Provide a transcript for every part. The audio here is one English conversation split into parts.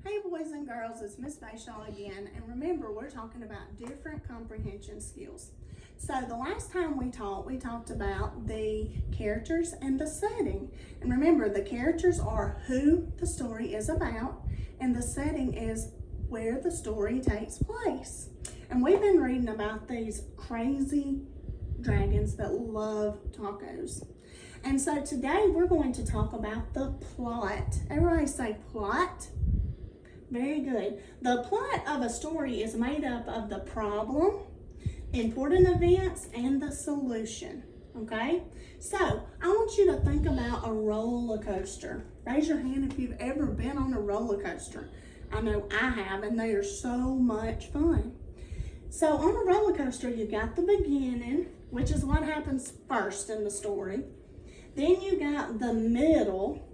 Hey boys and girls, it's Miss Bayshaw again, and remember we're talking about different comprehension skills. So the last time we talked about the characters and the setting. And remember, the characters are who the story is about, and the setting is where the story takes place. And we've been reading about these crazy dragons that love tacos. And so today we're going to talk about the plot. Everybody say plot. Very good. The plot of a story is made up of the problem, important events, and the solution. Okay? So, I want you to think about a roller coaster. Raise your hand if you've ever been on a roller coaster. I know I have, and they are so much fun. So, on a roller coaster, you got the beginning, which is what happens first in the story. Then you got the middle,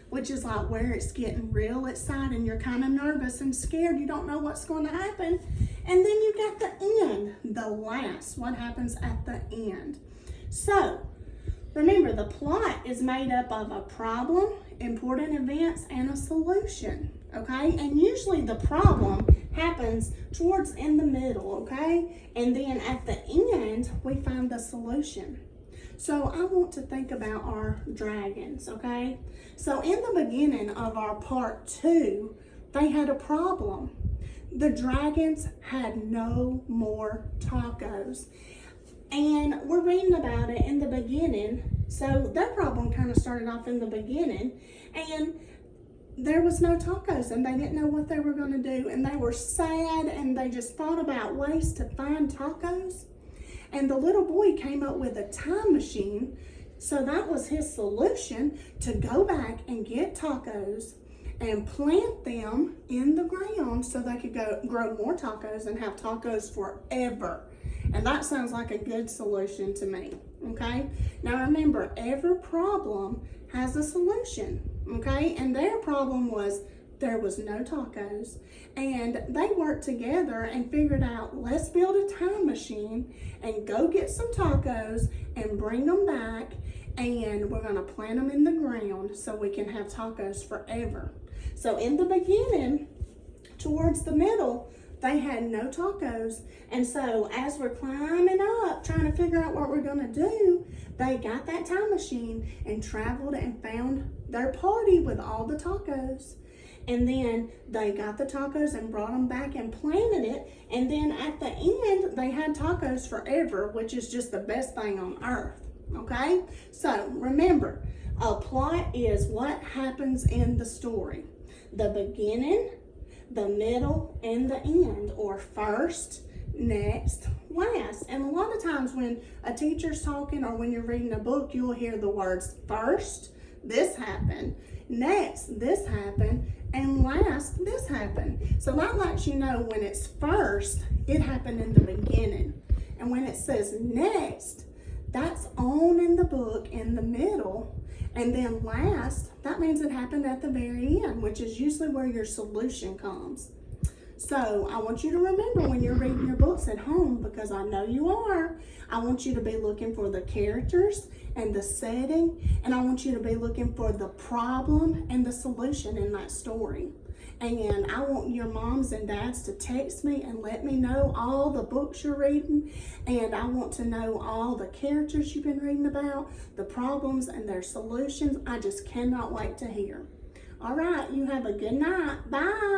which is like where it's getting real exciting. You're kind of nervous and scared. You don't know what's going to happen. And then you got the end, the last, what happens at the end. So, remember, the plot is made up of a problem, important events, and a solution, okay? And usually the problem happens towards in the middle, okay? And then at the end, we find the solution. So I want to think about our dragons, okay? So in the beginning of our part 2, they had a problem. The dragons had no more tacos. And we're reading about it in the beginning. So their problem kind of started off in the beginning. And there was no tacos, and they didn't know what they were going to do. And they were sad, and they just thought about ways to find tacos. And the little boy came up with a time machine. So that was his solution, to go back and get tacos and plant them in the ground so they could grow more tacos and have tacos forever. And that sounds like a good solution to me, okay? Now remember, every problem has a solution, okay? And their problem was there was no tacos, and they worked together and figured out, let's build a time machine and go get some tacos and bring them back, and we're going to plant them in the ground so we can have tacos forever. So in the beginning, towards the middle, they had no tacos, and so as we're climbing up trying to figure out what we're going to do, they got that time machine and traveled and found their party with all the tacos. And then they got the tacos and brought them back and planted it. And then at the end, they had tacos forever, which is just the best thing on earth. Okay? So remember, a plot is what happens in the story. The beginning, the middle, and the end, or first, next, last. And a lot of times when a teacher's talking or when you're reading a book, you'll hear the words first, this happened, next, this happened, and last, this happened. So that lets you know when it's first, it happened in the beginning. And when it says next, that's on in the book in the middle. And then last, that means it happened at the very end, which is usually where your solution comes. So I want you to remember when you're reading your books at home, because I know you are, I want you to be looking for the characters and the setting, and I want you to be looking for the problem and the solution in that story. And I want your moms and dads to text me and let me know all the books you're reading, and I want to know all the characters you've been reading about, the problems and their solutions. I just cannot wait to hear. All right, you have a good night. Bye.